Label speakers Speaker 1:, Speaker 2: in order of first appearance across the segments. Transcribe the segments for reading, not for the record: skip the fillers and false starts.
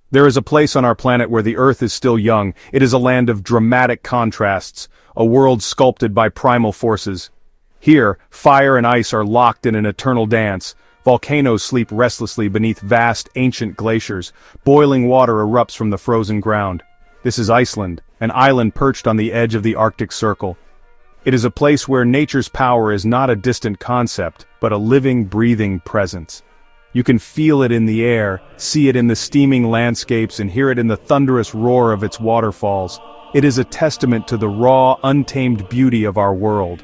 Speaker 1: There is a place on our planet where the Earth is still young. It is a land of dramatic contrasts, a world sculpted by primal forces. Here, fire and ice are locked in an eternal dance. Volcanoes sleep restlessly beneath vast, ancient glaciers. Boiling water erupts from the frozen ground. This is Iceland, an island perched on the edge of the Arctic Circle. It is a place where nature's power is not a distant concept, but a living, breathing presence. You can feel it in the air, see it in the steaming landscapes, and hear it in the thunderous roar of its waterfalls. It is a testament to the raw, untamed beauty of our world.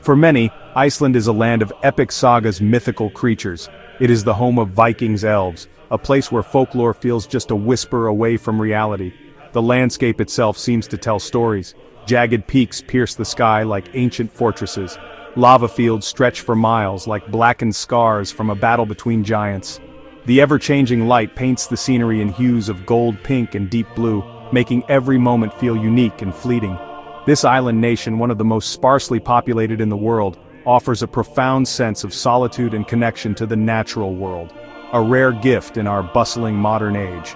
Speaker 1: For many, Iceland is a land of epic sagas, mythical creatures. It is the home of Vikings, elves, a place where folklore feels just a whisper away from reality. The landscape itself seems to tell stories. Jagged peaks pierce the sky like ancient fortresses. Lava fields stretch for miles like blackened scars from a battle between giants. The ever-changing light paints the scenery in hues of gold, pink, and deep blue, making every moment feel unique and fleeting. This island nation, one of the most sparsely populated in the world, offers a profound sense of solitude and connection to the natural world, a rare gift in our bustling modern age.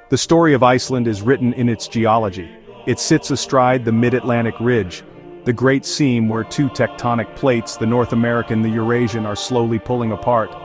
Speaker 1: The story of Iceland is written in its geology. It sits astride the mid-Atlantic ridge, the great seam where two tectonic plates, the North American and the Eurasian, are slowly pulling apart.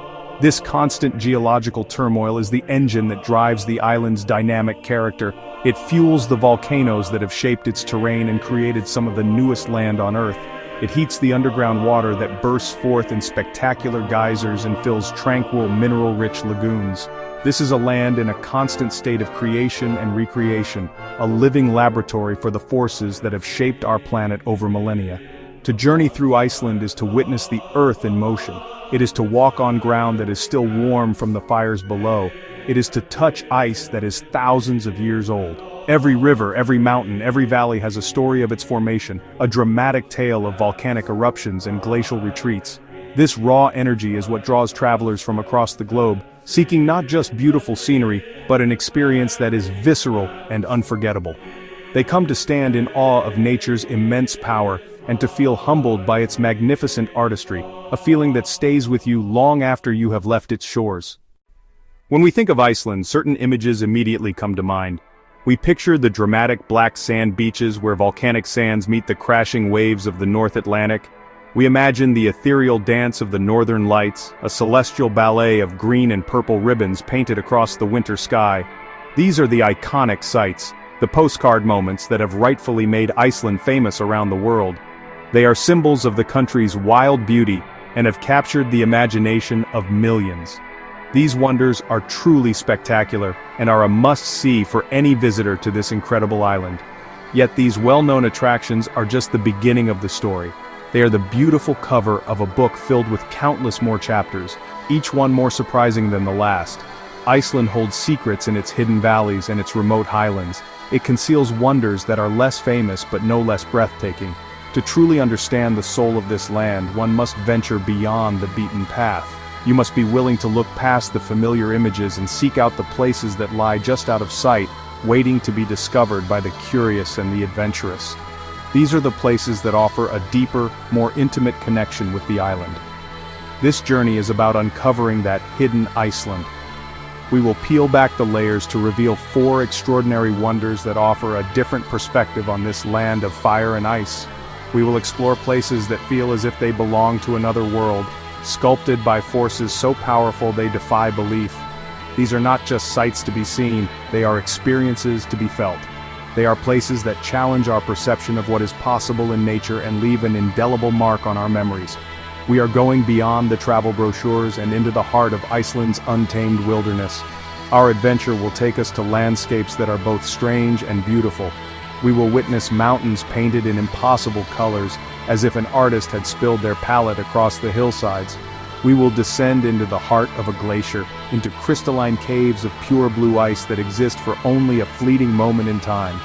Speaker 1: This constant geological turmoil is the engine that drives the island's dynamic character. It fuels the volcanoes that have shaped its terrain and created some of the newest land on Earth. It heats the underground water that bursts forth in spectacular geysers and fills tranquil, mineral-rich lagoons. This is a land in a constant state of creation and recreation, a living laboratory for the forces that have shaped our planet over millennia. To journey through Iceland is to witness the Earth in motion. It is to walk on ground that is still warm from the fires below. It is to touch ice that is thousands of years old. Every river, every mountain, every valley has a story of its formation, a dramatic tale of volcanic eruptions and glacial retreats. This raw energy is what draws travelers from across the globe, seeking not just beautiful scenery, but an experience that is visceral and unforgettable. They come to stand in awe of nature's immense power, and to feel humbled by its magnificent artistry, a feeling that stays with you long after you have left its shores. When we think of Iceland, certain images immediately come to mind. We picture the dramatic black sand beaches where volcanic sands meet the crashing waves of the North Atlantic. We imagine the ethereal dance of the northern lights, a celestial ballet of green and purple ribbons painted across the winter sky. These are the iconic sights, the postcard moments that have rightfully made Iceland famous around the world. They are symbols of the country's wild beauty and have captured the imagination of millions. These wonders are truly spectacular and are a must-see for any visitor to this incredible island. Yet these well-known attractions are just the beginning of the story. They are the beautiful cover of a book filled with countless more chapters, each one more surprising than the last. Iceland holds secrets in its hidden valleys and its remote highlands. It conceals wonders that are less famous but no less breathtaking. To truly understand the soul of this land, one must venture beyond the beaten path. You must be willing to look past the familiar images and seek out the places that lie just out of sight, waiting to be discovered by the curious and the adventurous. These are the places that offer a deeper, more intimate connection with the island. This journey is about uncovering that hidden Iceland. We will peel back the layers to reveal 4 extraordinary wonders that offer a different perspective on this land of fire and ice. We will explore places that feel as if they belong to another world, sculpted by forces so powerful they defy belief. These are not just sights to be seen, they are experiences to be felt. They are places that challenge our perception of what is possible in nature and leave an indelible mark on our memories. We are going beyond the travel brochures and into the heart of Iceland's untamed wilderness. Our adventure will take us to landscapes that are both strange and beautiful. We will witness mountains painted in impossible colors, as if an artist had spilled their palette across the hillsides. We will descend into the heart of a glacier, into crystalline caves of pure blue ice that exist for only a fleeting moment in time.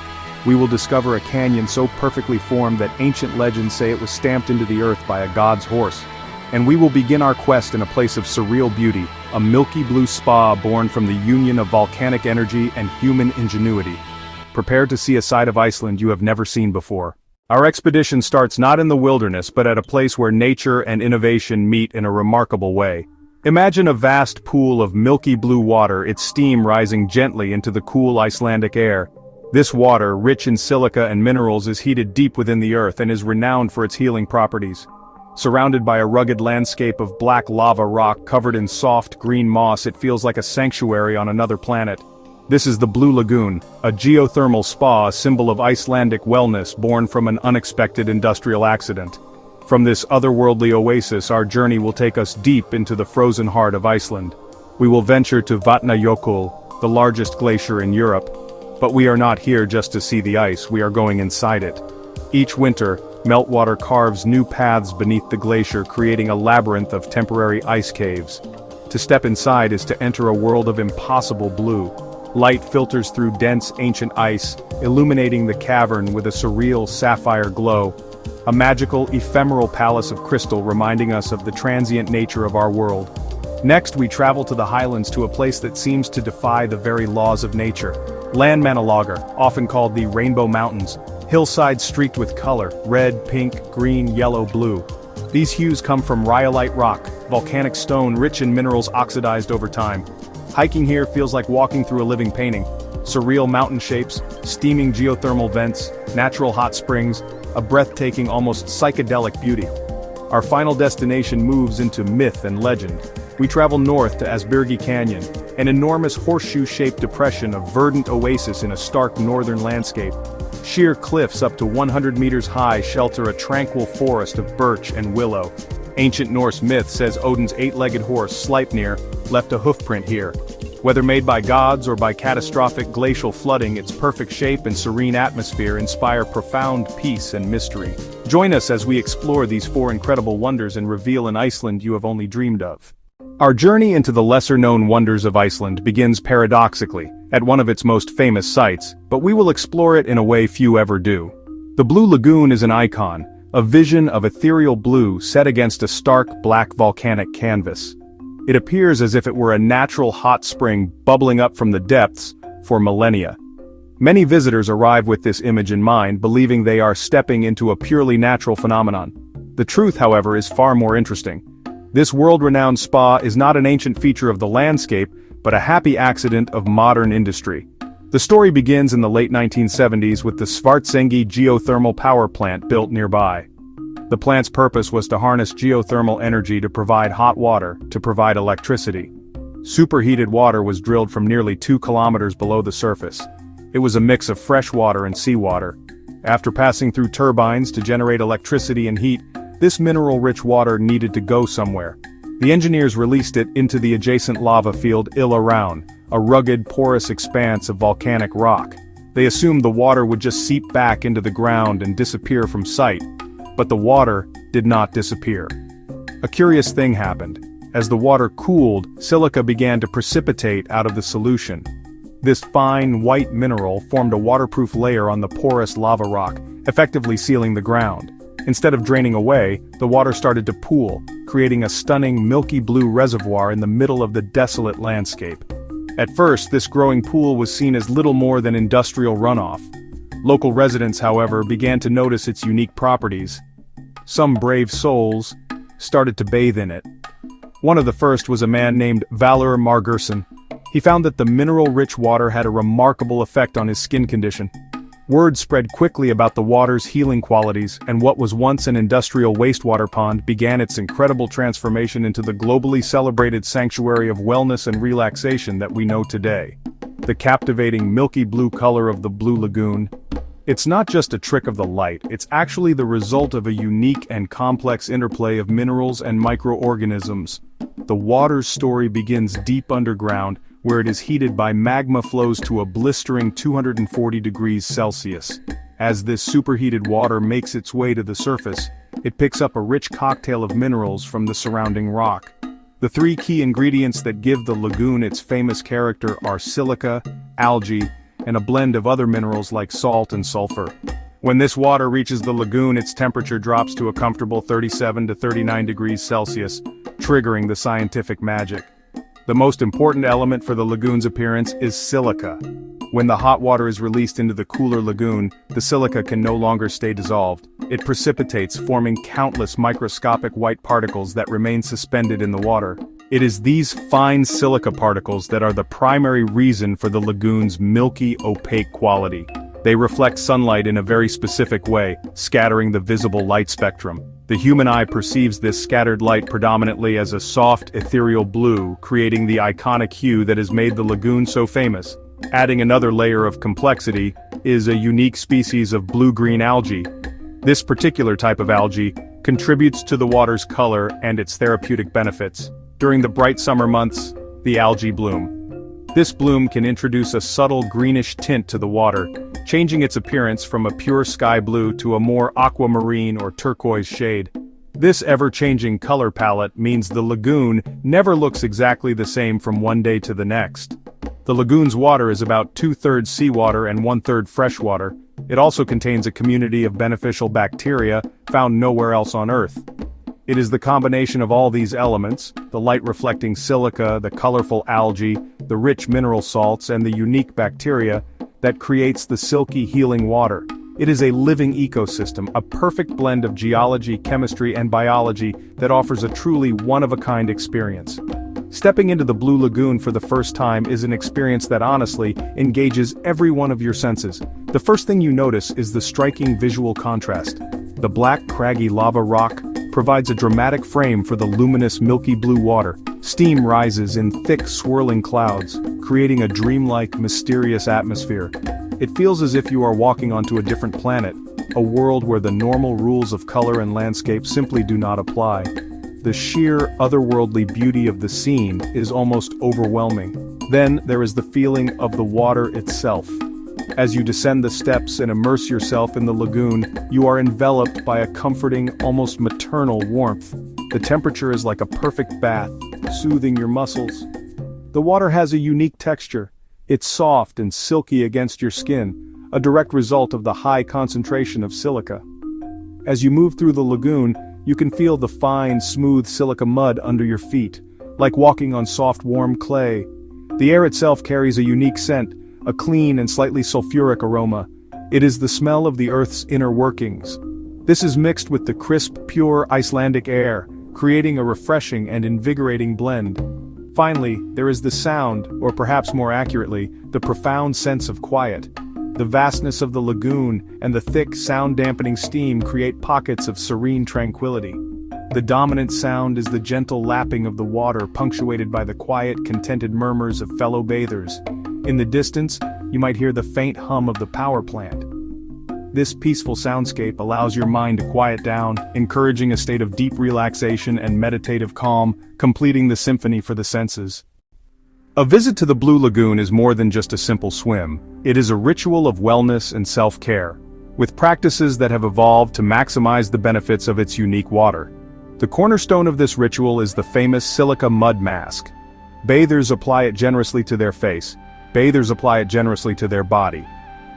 Speaker 1: We will discover a canyon so perfectly formed that ancient legends say it was stamped into the earth by a god's horse. And we will begin our quest in a place of surreal beauty, a milky blue spa born from the union of volcanic energy and human ingenuity. Prepare to see a side of Iceland you have never seen before. Our expedition starts not in the wilderness but at a place where nature and innovation meet in a remarkable way. Imagine a vast pool of milky blue water, its steam rising gently into the cool Icelandic air. This water, rich in silica and minerals, is heated deep within the earth and is renowned for its healing properties. Surrounded by a rugged landscape of black lava rock covered in soft green moss, it feels like a sanctuary on another planet. This is the Blue Lagoon, a geothermal spa, a symbol of Icelandic wellness born from an unexpected industrial accident. From this otherworldly oasis, our journey will take us deep into the frozen heart of Iceland. We will venture to Vatnajökull, the largest glacier in Europe. But we are not here just to see the ice, we are going inside it. Each winter, meltwater carves new paths beneath the glacier, creating a labyrinth of temporary ice caves. To step inside is to enter a world of impossible blue. Light filters through dense ancient ice, illuminating the cavern with a surreal sapphire glow. A magical, ephemeral palace of crystal reminding us of the transient nature of our world. Next, we travel to the highlands, to a place that seems to defy the very laws of nature. Landmannalaugar, often called the Rainbow Mountains. Hillsides streaked with color, red, pink, green, yellow, blue. These hues come from rhyolite rock, volcanic stone rich in minerals oxidized over time. Hiking here feels like walking through a living painting. Surreal mountain shapes, steaming geothermal vents, natural hot springs, a breathtaking, almost psychedelic beauty. Our final destination moves into myth and legend. We travel north to Ásbyrgi Canyon, an enormous horseshoe-shaped depression, a verdant oasis in a stark northern landscape. Sheer cliffs up to 100 meters high shelter a tranquil forest of birch and willow. Ancient Norse myth says Odin's eight-legged horse, Sleipnir, left a hoofprint here. Whether made by gods or by catastrophic glacial flooding, its perfect shape and serene atmosphere inspire profound peace and mystery. Join us as we explore these four incredible wonders and reveal an Iceland you have only dreamed of. Our journey into the lesser-known wonders of Iceland begins paradoxically, at one of its most famous sites, but we will explore it in a way few ever do. The Blue Lagoon is an icon, a vision of ethereal blue set against a stark black volcanic canvas. It appears as if it were a natural hot spring bubbling up from the depths for millennia. Many visitors arrive with this image in mind, believing they are stepping into a purely natural phenomenon. The truth, however, is far more interesting. This world-renowned spa is not an ancient feature of the landscape, but a happy accident of modern industry. The story begins in the late 1970s with the Svartsengi geothermal power plant built nearby. The plant's purpose was to harness geothermal energy to provide hot water, to provide electricity. Superheated water was drilled from nearly 2 kilometers below the surface. It was a mix of fresh water and seawater. After passing through turbines to generate electricity and heat, this mineral-rich water needed to go somewhere. The engineers released it into the adjacent lava field Ilaround, a rugged, porous expanse of volcanic rock. They assumed the water would just seep back into the ground and disappear from sight. But the water did not disappear. A curious thing happened. As the water cooled, silica began to precipitate out of the solution. This fine, white mineral formed a waterproof layer on the porous lava rock, effectively sealing the ground. Instead of draining away, the water started to pool, creating a stunning milky-blue reservoir in the middle of the desolate landscape. At first, this growing pool was seen as little more than industrial runoff. Local residents, however, began to notice its unique properties. Some brave souls started to bathe in it. One of the first was a man named Valur Margerson. He found that the mineral-rich water had a remarkable effect on his skin condition. Word spread quickly about the water's healing qualities, and what was once an industrial wastewater pond began its incredible transformation into the globally celebrated sanctuary of wellness and relaxation that we know today. The captivating milky blue color of the Blue Lagoon. It's not just a trick of the light, it's actually the result of a unique and complex interplay of minerals and microorganisms. The water's story begins deep underground, where it is heated by magma flows to a blistering 240 degrees Celsius. As this superheated water makes its way to the surface, it picks up a rich cocktail of minerals from the surrounding rock. The three key ingredients that give the lagoon its famous character are silica, algae, and a blend of other minerals like salt and sulfur. When this water reaches the lagoon, its temperature drops to a comfortable 37 to 39 degrees Celsius, triggering the scientific magic. The most important element for the lagoon's appearance is silica. When the hot water is released into the cooler lagoon, the silica can no longer stay dissolved. It precipitates, forming countless microscopic white particles that remain suspended in the water. It is these fine silica particles that are the primary reason for the lagoon's milky, opaque quality. They reflect sunlight in a very specific way, scattering the visible light spectrum. The human eye perceives this scattered light predominantly as a soft, ethereal blue, creating the iconic hue that has made the lagoon so famous. Adding another layer of complexity is a unique species of blue-green algae. This particular type of algae contributes to the water's color and its therapeutic benefits. During the bright summer months, the algae bloom. This bloom can introduce a subtle greenish tint to the water, changing its appearance from a pure sky blue to a more aquamarine or turquoise shade. This ever-changing color palette means the lagoon never looks exactly the same from one day to the next. The lagoon's water is about 2/3 seawater and 1/3 freshwater. It also contains a community of beneficial bacteria found nowhere else on Earth. It is the combination of all these elements, the light-reflecting silica, the colorful algae, the rich mineral salts, and the unique bacteria, that creates the silky, healing water. It is a living ecosystem, a perfect blend of geology, chemistry, and biology that offers a truly one-of-a-kind experience. Stepping into the Blue Lagoon for the first time is an experience that honestly engages every one of your senses. The first thing you notice is the striking visual contrast. The black, craggy lava rock provides a dramatic frame for the luminous milky blue water. Steam rises in thick, swirling clouds, creating a dreamlike, mysterious atmosphere. It feels as if you are walking onto a different planet, a world where the normal rules of color and landscape simply do not apply. The sheer, otherworldly beauty of the scene is almost overwhelming. Then there is the feeling of the water itself. As you descend the steps and immerse yourself in the lagoon, you are enveloped by a comforting, almost maternal warmth. The temperature is like a perfect bath, soothing your muscles. The water has a unique texture. It's soft and silky against your skin, a direct result of the high concentration of silica. As you move through the lagoon, you can feel the fine, smooth silica mud under your feet, like walking on soft, warm clay. The air itself carries a unique scent, a clean and slightly sulfuric aroma. It is the smell of the Earth's inner workings. This is mixed with the crisp, pure Icelandic air, creating a refreshing and invigorating blend. Finally, there is the sound, or perhaps more accurately, the profound sense of quiet. The vastness of the lagoon and the thick, sound-dampening steam create pockets of serene tranquility. The dominant sound is the gentle lapping of the water, punctuated by the quiet, contented murmurs of fellow bathers. In the distance, you might hear the faint hum of the power plant. This peaceful soundscape allows your mind to quiet down, encouraging a state of deep relaxation and meditative calm, completing the symphony for the senses. A visit to the Blue Lagoon is more than just a simple swim. It is a ritual of wellness and self-care, with practices that have evolved to maximize the benefits of its unique water. The cornerstone of this ritual is the famous silica mud mask. Bathers apply it generously to their face. Bathers apply it generously to their body.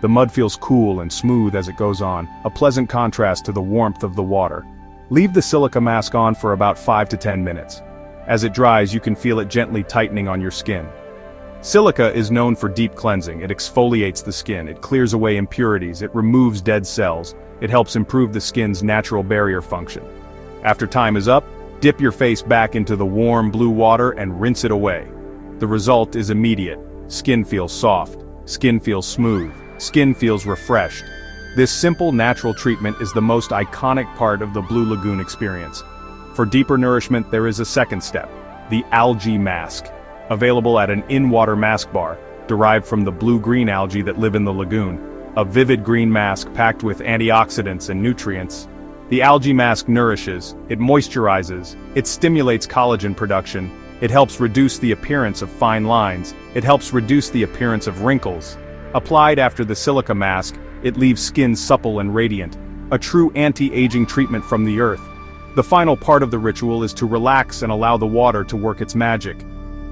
Speaker 1: The mud feels cool and smooth as it goes on, a pleasant contrast to the warmth of the water. Leave the silica mask on for about 5 to 10 minutes. As it dries, you can feel it gently tightening on your skin. Silica is known for deep cleansing. It exfoliates the skin, it clears away impurities, it removes dead cells, it helps improve the skin's natural barrier function. After time is up, dip your face back into the warm blue water and rinse it away. The result is immediate. Skin feels soft, skin feels smooth, skin feels refreshed. This simple, natural treatment is the most iconic part of the Blue Lagoon experience. For deeper nourishment, there is a second step, the algae mask, available at an in-water mask bar, derived from the blue-green algae that live in the lagoon. A vivid green mask packed with antioxidants and nutrients. The algae mask nourishes, it moisturizes, it stimulates collagen production, it helps reduce the appearance of fine lines, it helps reduce the appearance of wrinkles. Applied after the silica mask, it leaves skin supple and radiant, a true anti-aging treatment from the earth. The final part of the ritual is to relax and allow the water to work its magic.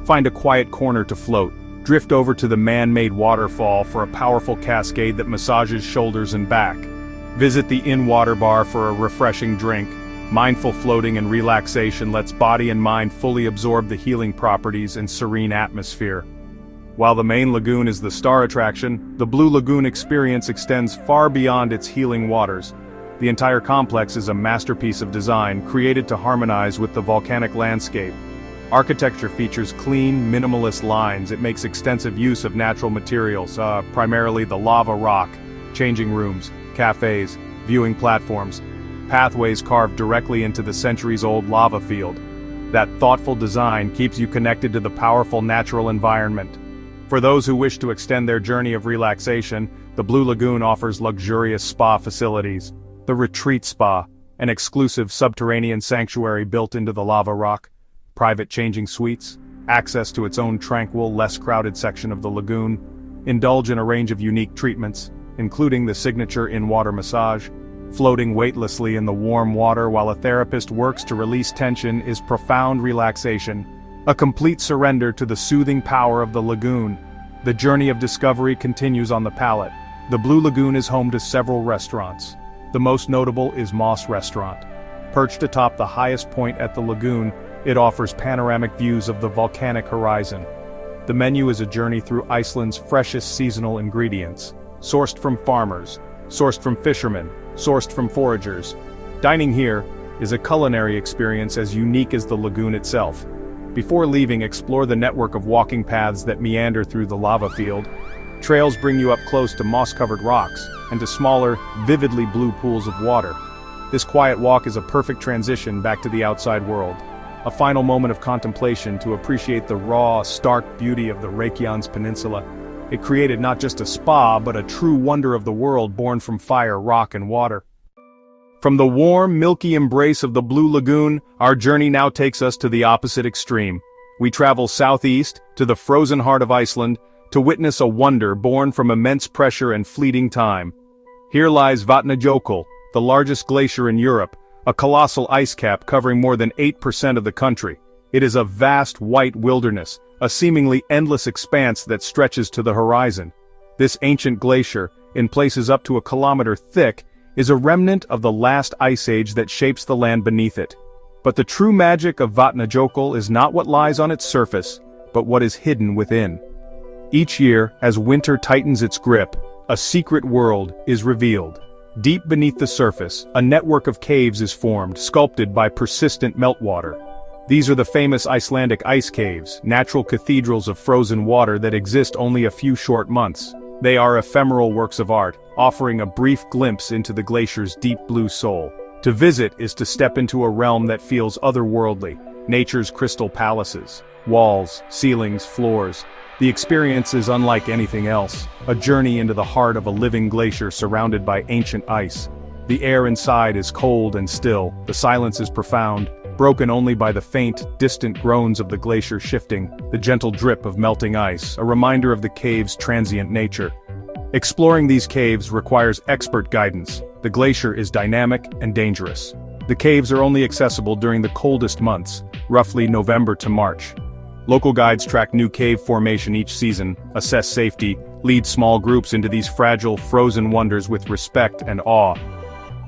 Speaker 1: Find a quiet corner to float, drift over to the man-made waterfall for a powerful cascade that massages shoulders and back. Visit the in-water bar for a refreshing drink. Mindful floating and relaxation lets body and mind fully absorb the healing properties and serene atmosphere. While the main lagoon is the star attraction, the Blue Lagoon experience extends far beyond its healing waters. The entire complex is a masterpiece of design created to harmonize with the volcanic landscape. Architecture features clean, minimalist lines. It makes extensive use of natural materials, primarily the lava rock, changing rooms, cafes, viewing platforms, pathways carved directly into the centuries-old lava field. That thoughtful design keeps you connected to the powerful natural environment. For those who wish to extend their journey of relaxation, the Blue Lagoon offers luxurious spa facilities. The Retreat Spa, an exclusive subterranean sanctuary built into the lava rock, private changing suites, access to its own tranquil, less crowded section of the lagoon, indulge in a range of unique treatments, including the signature in-water massage. Floating weightlessly in the warm water while a therapist works to release tension is profound relaxation, a complete surrender to the soothing power of the lagoon. The journey of discovery continues on the palate. The Blue Lagoon is home to several restaurants. The most notable is Moss Restaurant. Perched atop the highest point at the lagoon, it offers panoramic views of the volcanic horizon. The menu is a journey through Iceland's freshest seasonal ingredients, sourced from farmers, sourced from fishermen, sourced from foragers. Dining here is a culinary experience as unique as the lagoon itself. Before leaving, explore the network of walking paths that meander through the lava field. Trails bring you up close to moss-covered rocks, and to smaller, vividly blue pools of water. This quiet walk is a perfect transition back to the outside world. A final moment of contemplation to appreciate the raw, stark beauty of the Reykjanes Peninsula. It created not just a spa, but a true wonder of the world born from fire, rock, and water. From the warm, milky embrace of the Blue Lagoon, our journey now takes us to the opposite extreme. We travel southeast, to the frozen heart of Iceland, to witness a wonder born from immense pressure and fleeting time. Here lies Vatnajökull, the largest glacier in Europe, a colossal ice cap covering more than 8% of the country. It is a vast white wilderness, a seemingly endless expanse that stretches to the horizon. This ancient glacier, in places up to a kilometer thick, is a remnant of the last ice age that shapes the land beneath it. But the true magic of Vatnajökull is not what lies on its surface, but what is hidden within. Each year, as winter tightens its grip, a secret world is revealed. Deep beneath the surface, a network of caves is formed, sculpted by persistent meltwater. These are the famous Icelandic ice caves, natural cathedrals of frozen water that exist only a few short months. They are ephemeral works of art, offering a brief glimpse into the glacier's deep blue soul. To visit is to step into a realm that feels otherworldly, nature's crystal palaces, walls, ceilings, floors. The experience is unlike anything else, a journey into the heart of a living glacier surrounded by ancient ice. The air inside is cold and still, the silence is profound, broken only by the faint, distant groans of the glacier shifting, the gentle drip of melting ice, a reminder of the cave's transient nature. Exploring these caves requires expert guidance. The glacier is dynamic and dangerous. The caves are only accessible during the coldest months, roughly November to March. Local guides track new cave formation each season, assess safety, lead small groups into these fragile, frozen wonders with respect and awe.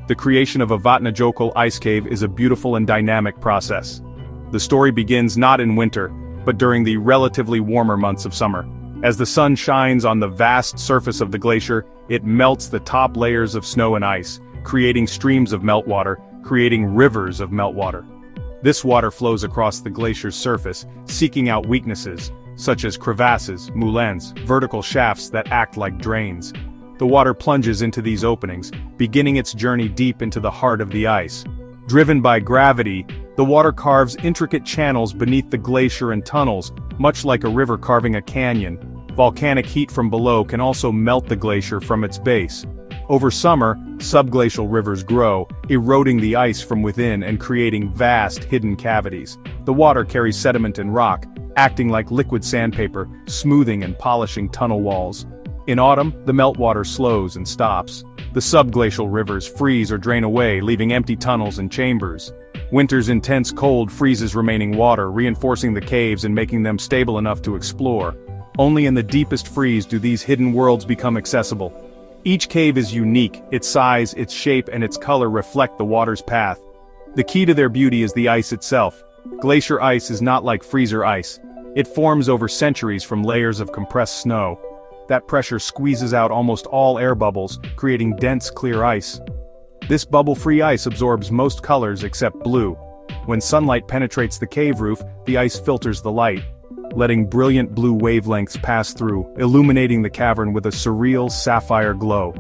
Speaker 1: The creation of a Vatnajökull ice cave is a beautiful and dynamic process. The story begins not in winter, but during the relatively warmer months of summer. As the sun shines on the vast surface of the glacier, it melts the top layers of snow and ice, creating streams of meltwater, creating rivers of meltwater. This water flows across the glacier's surface, seeking out weaknesses, such as crevasses, moulins, vertical shafts that act like drains. The water plunges into these openings, beginning its journey deep into the heart of the ice. Driven by gravity, the water carves intricate channels beneath the glacier and tunnels, much like a river carving a canyon. Volcanic heat from below can also melt the glacier from its base. Over summer, subglacial rivers grow, eroding the ice from within and creating vast hidden cavities. The water carries sediment and rock, acting like liquid sandpaper, smoothing and polishing tunnel walls. In autumn, the meltwater slows and stops. The subglacial rivers freeze or drain away, leaving empty tunnels and chambers. Winter's intense cold freezes remaining water, reinforcing the caves and making them stable enough to explore. Only in the deepest freeze do these hidden worlds become accessible. Each cave is unique, its size, its shape, and its color reflect the water's path. The key to their beauty is the ice itself. Glacier ice is not like freezer ice. It forms over centuries from layers of compressed snow. That pressure squeezes out almost all air bubbles, creating dense, clear ice. This bubble-free ice absorbs most colors except blue. When sunlight penetrates the cave roof, the ice filters the light, letting brilliant blue wavelengths pass through, illuminating the cavern with a surreal sapphire glow.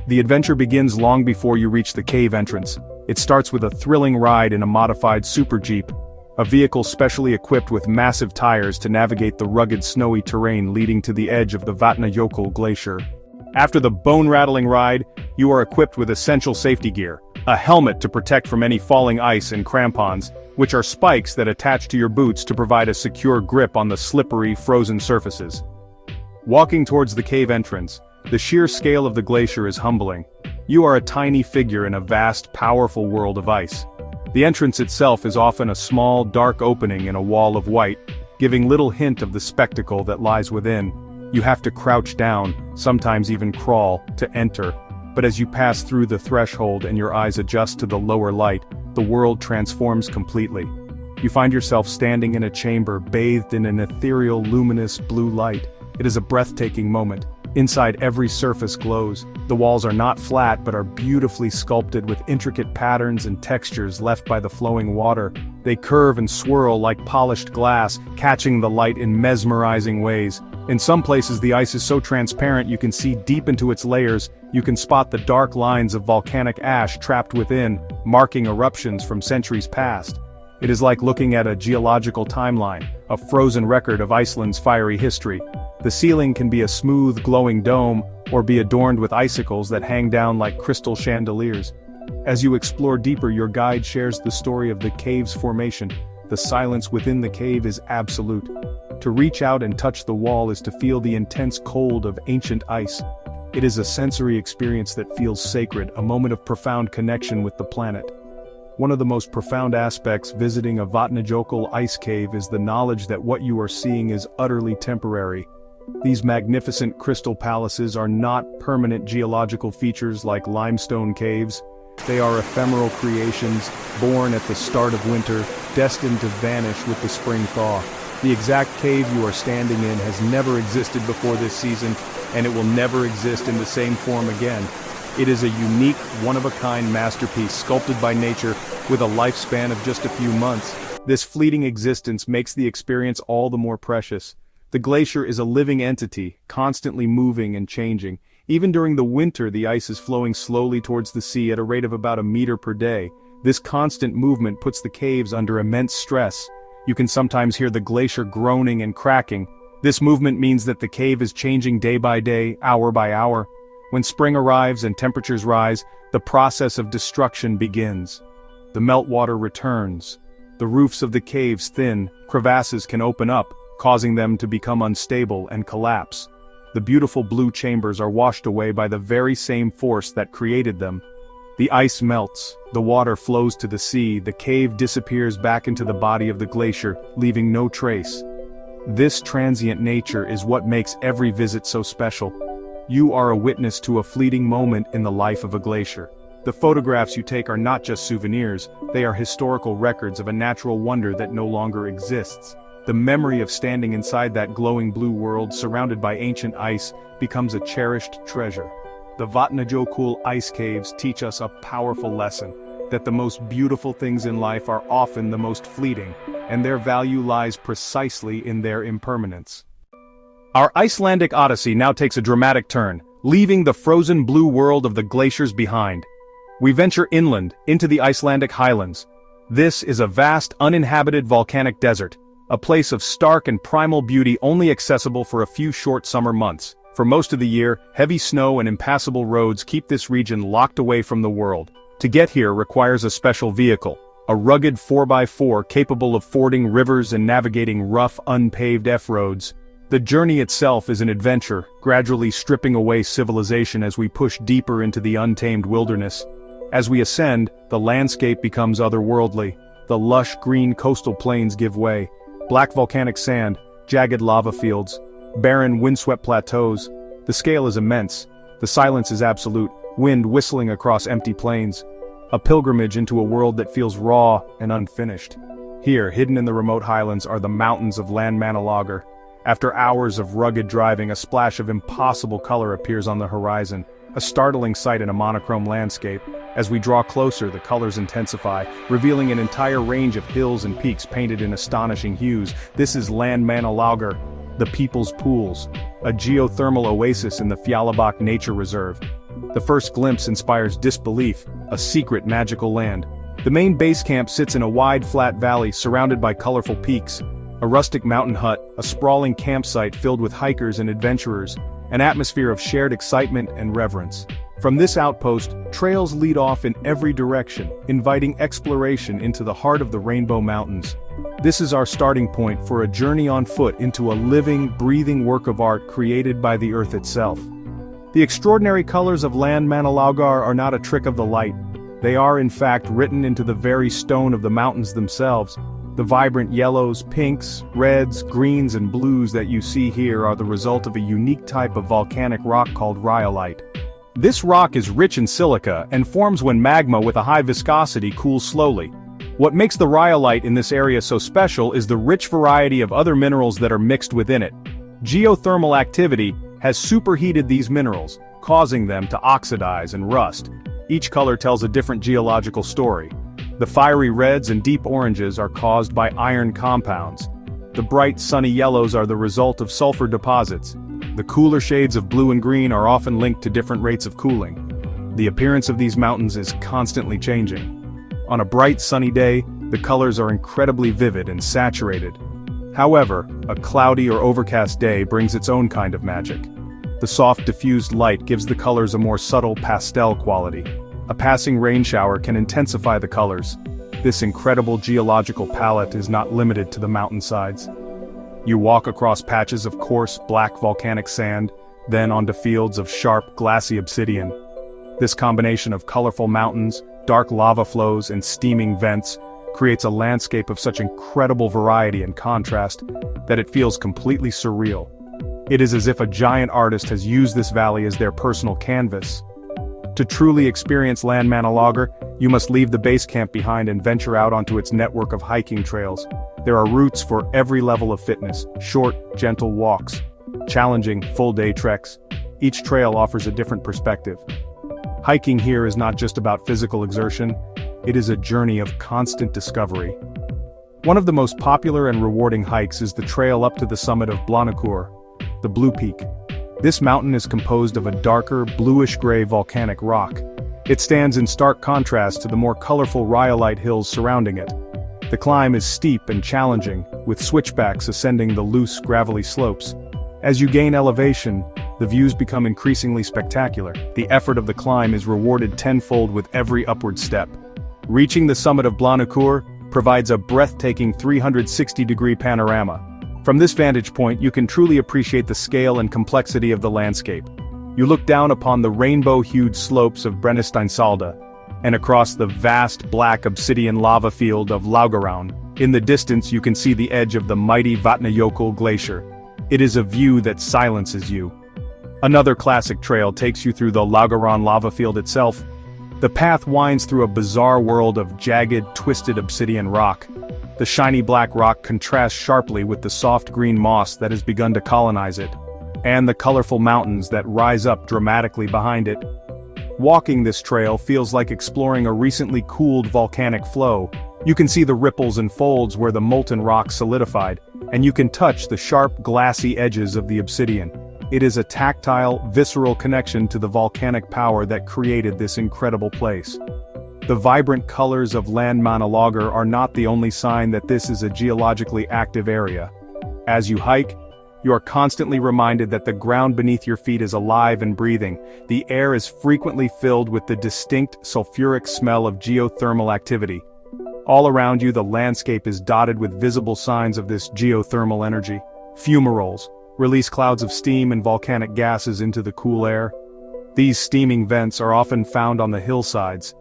Speaker 1: The adventure begins long before you reach the cave entrance. It starts with a thrilling ride in a modified super jeep, a vehicle specially equipped with massive tires to navigate the rugged snowy terrain leading to the edge of the Vatnajökull glacier. After the bone-rattling ride, you are equipped with essential safety gear, a helmet to protect from any falling ice and crampons, which are spikes that attach to your boots to provide a secure grip on the slippery, frozen surfaces. Walking towards the cave entrance, the sheer scale of the glacier is humbling. You are a tiny figure in a vast, powerful world of ice. The entrance itself is often a small, dark opening in a wall of white, giving little hint of the spectacle that lies within. You have to crouch down, sometimes even crawl, to enter. But as you pass through the threshold and your eyes adjust to the lower light, the world transforms completely. You find yourself standing in a chamber bathed in an ethereal, luminous blue light. It is a breathtaking moment. Inside, every surface glows. The walls are not flat but are beautifully sculpted with intricate patterns and textures left by the flowing water. They curve and swirl like polished glass, catching the light in mesmerizing ways. In some places the ice is so transparent you can see deep into its layers. You can spot the dark lines of volcanic ash trapped within, marking eruptions from centuries past. It is like looking at a geological timeline, a frozen record of Iceland's fiery history. The ceiling can be a smooth, glowing dome, or be adorned with icicles that hang down like crystal chandeliers. As you explore deeper, your guide shares the story of the cave's formation. The silence within the cave is absolute. To reach out and touch the wall is to feel the intense cold of ancient ice. It is a sensory experience that feels sacred, a moment of profound connection with the planet. One of the most profound aspects visiting a Vatnajökull ice cave is the knowledge that what you are seeing is utterly temporary. These magnificent crystal palaces are not permanent geological features like limestone caves. They are ephemeral creations, born at the start of winter, destined to vanish with the spring thaw. The exact cave you are standing in has never existed before this season, and it will never exist in the same form again. It is a unique, one-of-a-kind masterpiece sculpted by nature with a lifespan of just a few months. This fleeting existence makes the experience all the more precious. The glacier is a living entity, constantly moving and changing. Even during the winter, the ice is flowing slowly towards the sea at a rate of about a meter per day. This constant movement puts the caves under immense stress. You can sometimes hear the glacier groaning and cracking. This movement means that the cave is changing day by day, hour by hour. When spring arrives and temperatures rise, the process of destruction begins. The meltwater returns. The roofs of the caves thin, crevasses can open up, causing them to become unstable and collapse. The beautiful blue chambers are washed away by the very same force that created them. The ice melts, the water flows to the sea, the cave disappears back into the body of the glacier, leaving no trace. This transient nature is what makes every visit so special. You are a witness to a fleeting moment in the life of a glacier. The photographs you take are not just souvenirs, they are historical records of a natural wonder that no longer exists. The memory of standing inside that glowing blue world surrounded by ancient ice becomes a cherished treasure. The Vatnajökull ice caves teach us a powerful lesson, that the most beautiful things in life are often the most fleeting, and their value lies precisely in their impermanence. Our Icelandic odyssey now takes a dramatic turn, leaving the frozen blue world of the glaciers behind. We venture inland, into the Icelandic highlands. This is a vast, uninhabited volcanic desert, a place of stark and primal beauty only accessible for a few short summer months. For most of the year, heavy snow and impassable roads keep this region locked away from the world. To get here requires a special vehicle, a rugged 4x4 capable of fording rivers and navigating rough, unpaved F-roads. The journey itself is an adventure, gradually stripping away civilization as we push deeper into the untamed wilderness. As we ascend, the landscape becomes otherworldly. The lush green coastal plains give way. Black volcanic sand, jagged lava fields, barren windswept plateaus. The scale is immense. The silence is absolute, wind whistling across empty plains. A pilgrimage into a world that feels raw and unfinished. Here, hidden in the remote highlands, are the mountains of Landmannalaugar. After hours of rugged driving, a splash of impossible color appears on the horizon, a startling sight in a monochrome landscape. As we draw closer, the colors intensify, revealing an entire range of hills and peaks painted in astonishing hues. This is Landmannalaugar, the People's Pools, a geothermal oasis in the Fjallabak Nature Reserve. The first glimpse inspires disbelief, a secret magical land. The main base camp sits in a wide flat valley surrounded by colorful peaks. A rustic mountain hut, a sprawling campsite filled with hikers and adventurers, an atmosphere of shared excitement and reverence. From this outpost, trails lead off in every direction, inviting exploration into the heart of the Rainbow Mountains. This is our starting point for a journey on foot into a living, breathing work of art created by the earth itself. The extraordinary colors of Landmannalaugar are not a trick of the light. They are in fact written into the very stone of the mountains themselves. The vibrant yellows, pinks, reds, greens and blues that you see here are the result of a unique type of volcanic rock called rhyolite. This rock is rich in silica and forms when magma with a high viscosity cools slowly. What makes the rhyolite in this area so special is the rich variety of other minerals that are mixed within it. Geothermal activity has superheated these minerals, causing them to oxidize and rust. Each color tells a different geological story. The fiery reds and deep oranges are caused by iron compounds. The bright sunny yellows are the result of sulfur deposits. The cooler shades of blue and green are often linked to different rates of cooling. The appearance of these mountains is constantly changing. On a bright sunny day, the colors are incredibly vivid and saturated. However, a cloudy or overcast day brings its own kind of magic. The soft diffused light gives the colors a more subtle pastel quality. A passing rain shower can intensify the colors. This incredible geological palette is not limited to the mountainsides. You walk across patches of coarse, black volcanic sand, then onto fields of sharp, glassy obsidian. This combination of colorful mountains, dark lava flows, and steaming vents creates a landscape of such incredible variety and contrast that it feels completely surreal. It is as if a giant artist has used this valley as their personal canvas. To truly experience Landmannalaugar, you must leave the base camp behind and venture out onto its network of hiking trails. There are routes for every level of fitness, short, gentle walks, challenging, full-day treks. Each trail offers a different perspective. Hiking here is not just about physical exertion, it is a journey of constant discovery. One of the most popular and rewarding hikes is the trail up to the summit of Vatnajökull, the Blue Peak. This mountain is composed of a darker, bluish-gray volcanic rock. It stands in stark contrast to the more colorful rhyolite hills surrounding it. The climb is steep and challenging, with switchbacks ascending the loose, gravelly slopes. As you gain elevation, the views become increasingly spectacular. The effort of the climb is rewarded tenfold with every upward step. Reaching the summit of Vatnajökull provides a breathtaking 360-degree panorama. From this vantage point, you can truly appreciate the scale and complexity of the landscape. You look down upon the rainbow-hued slopes of Brennisteinsalda, and across the vast black obsidian lava field of Laugaround. In the distance you can see the edge of the mighty Vatnajökull glacier. It is a view that silences you. Another classic trail takes you through the Laugaround lava field itself. The path winds through a bizarre world of jagged, twisted obsidian rock. The shiny black rock contrasts sharply with the soft green moss that has begun to colonize it, and the colorful mountains that rise up dramatically behind it. Walking this trail feels like exploring a recently cooled volcanic flow. You can see the ripples and folds where the molten rock solidified, and you can touch the sharp, glassy edges of the obsidian. It is a tactile, visceral connection to the volcanic power that created this incredible place. The vibrant colors of Landmannalaugar are not the only sign that this is a geologically active area. As you hike, you are constantly reminded that the ground beneath your feet is alive and breathing. The air is frequently filled with the distinct sulfuric smell of geothermal activity. All around you, the landscape is dotted with visible signs of this geothermal energy. Fumaroles release clouds of steam and volcanic gases into the cool air. These steaming vents are often found on the hillsides.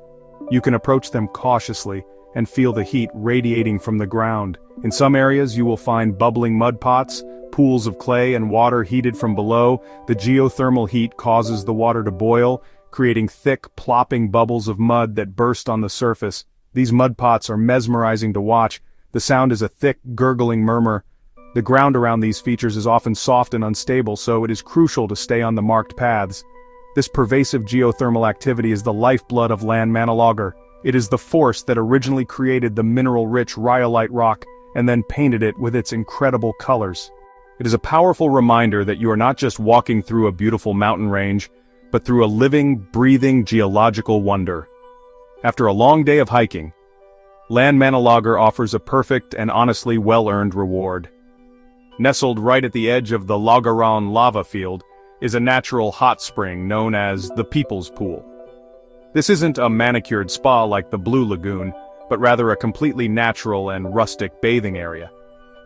Speaker 1: You can approach them cautiously and feel the heat radiating from the ground. In some areas you will find bubbling mud pots, pools of clay and water heated from below. The geothermal heat causes the water to boil, creating thick, plopping bubbles of mud that burst on the surface. These mud pots are mesmerizing to watch. The sound is a thick, gurgling murmur. The ground around these features is often soft and unstable, so it is crucial to stay on the marked paths. This pervasive geothermal activity is the lifeblood of Landmannalaugar. It is the force that originally created the mineral-rich rhyolite rock and then painted it with its incredible colors. It is a powerful reminder that you are not just walking through a beautiful mountain range, but through a living, breathing geological wonder. After a long day of hiking, Landmannalaugar offers a perfect and honestly well-earned reward. Nestled right at the edge of the Laugaron lava field is a natural hot spring known as the People's Pool. This isn't a manicured spa like the Blue Lagoon, but rather a completely natural and rustic bathing area.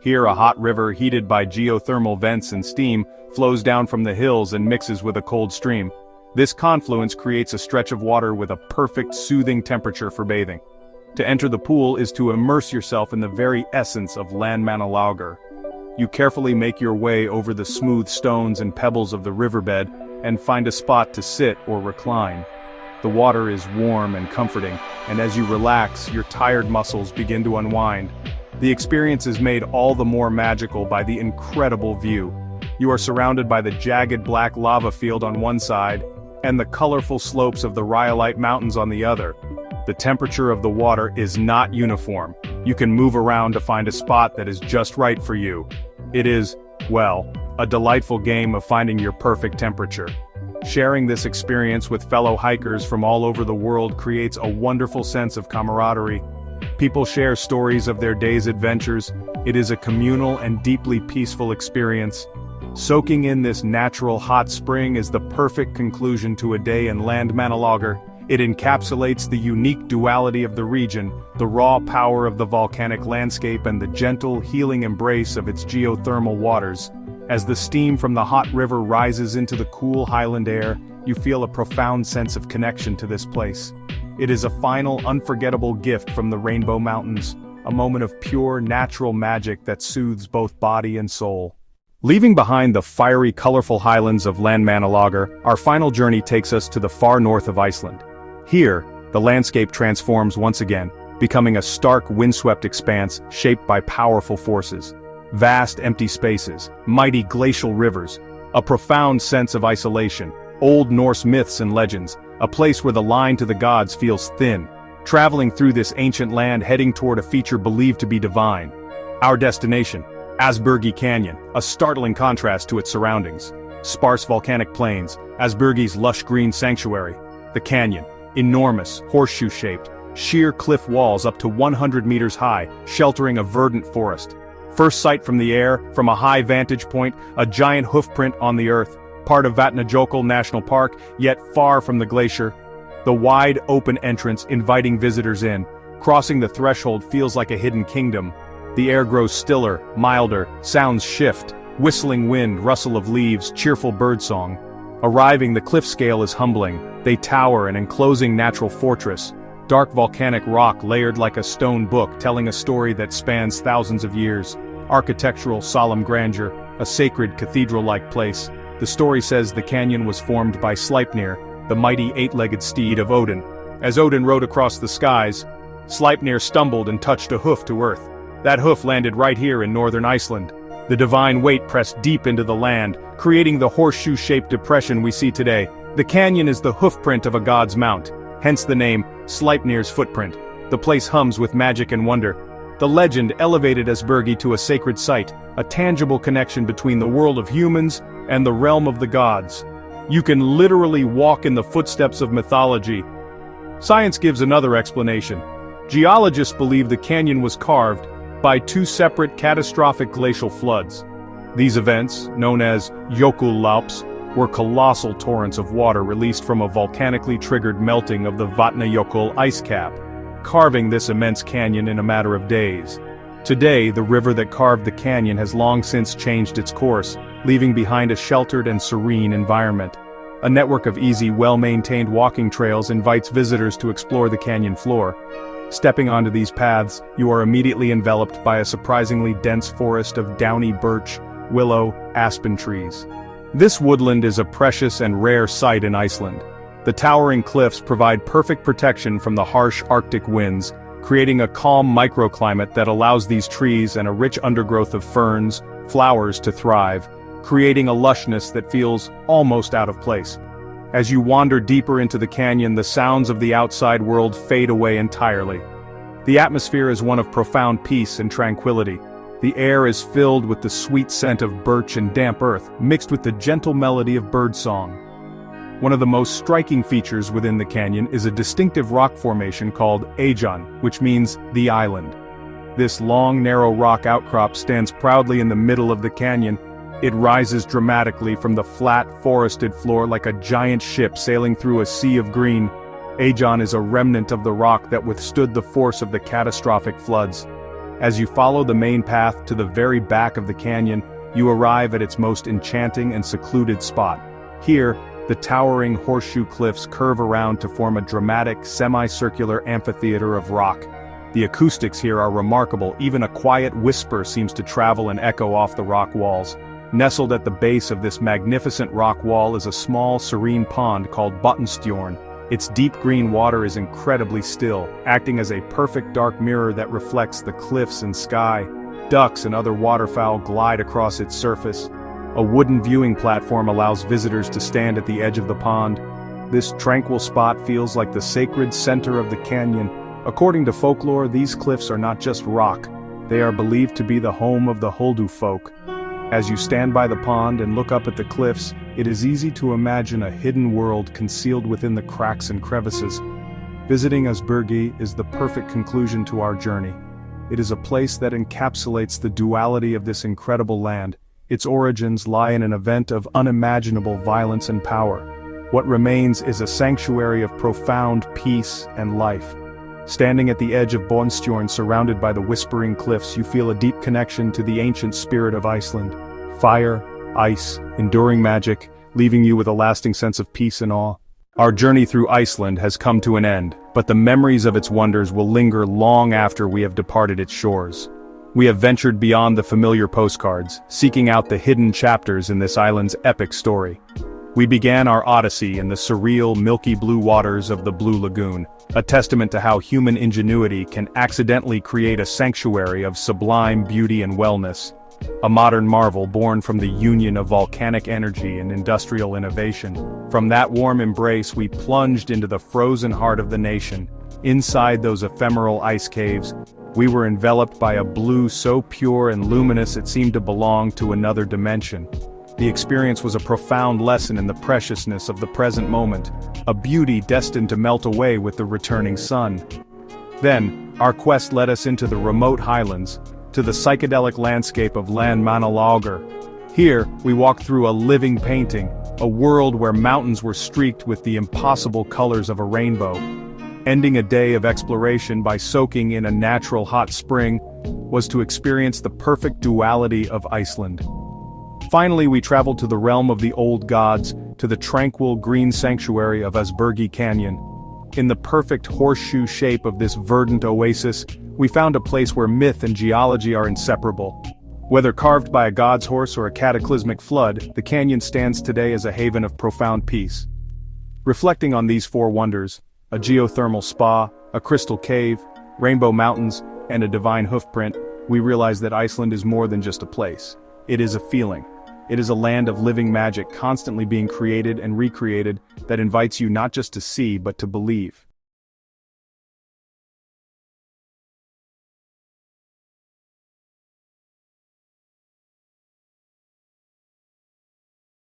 Speaker 1: Here a hot river heated by geothermal vents and steam flows down from the hills and mixes with a cold stream. This confluence creates a stretch of water with a perfect soothing temperature for bathing. To enter the pool is to immerse yourself in the very essence of Landmannalaugar. You carefully make your way over the smooth stones and pebbles of the riverbed and find a spot to sit or recline. The water is warm and comforting, and as you relax, your tired muscles begin to unwind. The experience is made all the more magical by the incredible view. You are surrounded by the jagged black lava field on one side, and the colorful slopes of the rhyolite mountains on the other. The temperature of the water is not uniform. You can move around to find a spot that is just right for you. It is, well, a delightful game of finding your perfect temperature. Sharing this experience with fellow hikers from all over the world creates a wonderful sense of camaraderie. People share stories of their day's adventures. It is a communal and deeply peaceful experience. Soaking in this natural hot spring is the perfect conclusion to a day in Landmannalaugar. It encapsulates the unique duality of the region, the raw power of the volcanic landscape and the gentle, healing embrace of its geothermal waters. As the steam from the hot river rises into the cool highland air, you feel a profound sense of connection to this place. It is a final, unforgettable gift from the Rainbow Mountains, a moment of pure, natural magic that soothes both body and soul. Leaving behind the fiery, colorful highlands of Landmannalaugar, our final journey takes us to the far north of Iceland. Here, the landscape transforms once again, becoming a stark, windswept expanse shaped by powerful forces. Vast, empty spaces, mighty glacial rivers, a profound sense of isolation, old Norse myths and legends, a place where the line to the gods feels thin. Traveling through this ancient land heading toward a feature believed to be divine. Our destination, Ásbyrgi Canyon, a startling contrast to its surroundings. Sparse volcanic plains, Ásbyrgi's lush green sanctuary. The canyon, enormous, horseshoe-shaped, sheer cliff walls up to 100 meters high, sheltering a verdant forest. First sight from the air, from a high vantage point, a giant hoofprint on the earth, part of Vatnajökull National Park, yet far from the glacier. The wide, open entrance inviting visitors in. Crossing the threshold feels like a hidden kingdom. The air grows stiller, milder, sounds shift, whistling wind, rustle of leaves, cheerful birdsong. Arriving, the cliff scale is humbling. They tower, an enclosing natural fortress. Dark volcanic rock layered like a stone book telling a story that spans thousands of years. Architectural, solemn grandeur, a sacred cathedral-like place. The story says the canyon was formed by Sleipnir, the mighty eight-legged steed of Odin. As Odin rode across the skies, Sleipnir stumbled and touched a hoof to earth. That hoof landed right here in northern Iceland. The divine weight pressed deep into the land, creating the horseshoe-shaped depression we see today. The canyon is the hoofprint of a god's mount, hence the name Sleipnir's footprint. The place hums with magic and wonder. The legend elevated Ásbyrgi to a sacred site, a tangible connection between the world of humans and the realm of the gods. You can literally walk in the footsteps of mythology. Science gives another explanation. Geologists believe the canyon was carved by two separate catastrophic glacial floods. These events, known as jökullaups, were colossal torrents of water released from a volcanically triggered melting of the Vatnajökull ice cap, carving this immense canyon in a matter of days. Today, the river that carved the canyon has long since changed its course, leaving behind a sheltered and serene environment. A network of easy, well-maintained walking trails invites visitors to explore the canyon floor. Stepping onto these paths, you are immediately enveloped by a surprisingly dense forest of downy birch, willow, aspen trees. This woodland is a precious and rare sight in Iceland. The towering cliffs provide perfect protection from the harsh Arctic winds, creating a calm microclimate that allows these trees and a rich undergrowth of ferns, flowers to thrive, creating a lushness that feels almost out of place. As you wander deeper into the canyon, the sounds of the outside world fade away entirely. The atmosphere is one of profound peace and tranquility. The air is filled with the sweet scent of birch and damp earth, mixed with the gentle melody of birdsong. One of the most striking features within the canyon is a distinctive rock formation called Ajan, which means the island. This long, narrow rock outcrop stands proudly in the middle of the canyon. It rises dramatically from the flat, forested floor like a giant ship sailing through a sea of green. Ajan is a remnant of the rock that withstood the force of the catastrophic floods. As you follow the main path to the very back of the canyon, you arrive at its most enchanting and secluded spot. Here, the towering horseshoe cliffs curve around to form a dramatic, semicircular amphitheater of rock. The acoustics here are remarkable, even a quiet whisper seems to travel and echo off the rock walls. Nestled at the base of this magnificent rock wall is a small, serene pond called Vatnajökull. Its deep green water is incredibly still, acting as a perfect dark mirror that reflects the cliffs and sky. Ducks and other waterfowl glide across its surface. A wooden viewing platform allows visitors to stand at the edge of the pond. This tranquil spot feels like the sacred center of the canyon. According to folklore, these cliffs are not just rock. They are believed to be the home of the Holdu folk. As you stand by the pond and look up at the cliffs, it is easy to imagine a hidden world concealed within the cracks and crevices. Visiting Ásbyrgi is the perfect conclusion to our journey. It is a place that encapsulates the duality of this incredible land. Its origins lie in an event of unimaginable violence and power. What remains is a sanctuary of profound peace and life. Standing at the edge of Vatnajökull surrounded by the whispering cliffs, you feel a deep connection to the ancient spirit of Iceland. Fire, ice, enduring magic, leaving you with a lasting sense of peace and awe. Our journey through Iceland has come to an end, but the memories of its wonders will linger long after we have departed its shores. We have ventured beyond the familiar postcards, seeking out the hidden chapters in this island's epic story. We began our odyssey in the surreal, milky-blue waters of the Blue Lagoon, a testament to how human ingenuity can accidentally create a sanctuary of sublime beauty and wellness. A modern marvel born from the union of volcanic energy and industrial innovation. From that warm embrace we plunged into the frozen heart of the nation. Inside those ephemeral ice caves, we were enveloped by a blue so pure and luminous it seemed to belong to another dimension. The experience was a profound lesson in the preciousness of the present moment, a beauty destined to melt away with the returning sun. Then, our quest led us into the remote highlands, to the psychedelic landscape of Landmannalaugar. Here, we walked through a living painting, a world where mountains were streaked with the impossible colors of a rainbow. Ending a day of exploration by soaking in a natural hot spring was to experience the perfect duality of Iceland. Finally, we traveled to the realm of the old gods, to the tranquil green sanctuary of Ásbyrgi Canyon. In the perfect horseshoe shape of this verdant oasis, we found a place where myth and geology are inseparable. Whether carved by a god's horse or a cataclysmic flood, the canyon stands today as a haven of profound peace. Reflecting on these four wonders, a geothermal spa, a crystal cave, Rainbow Mountains, and a divine hoofprint, we realize that Iceland is more than just a place. It is a feeling. It is a land of living magic constantly being created and recreated that invites you not just to see but to believe.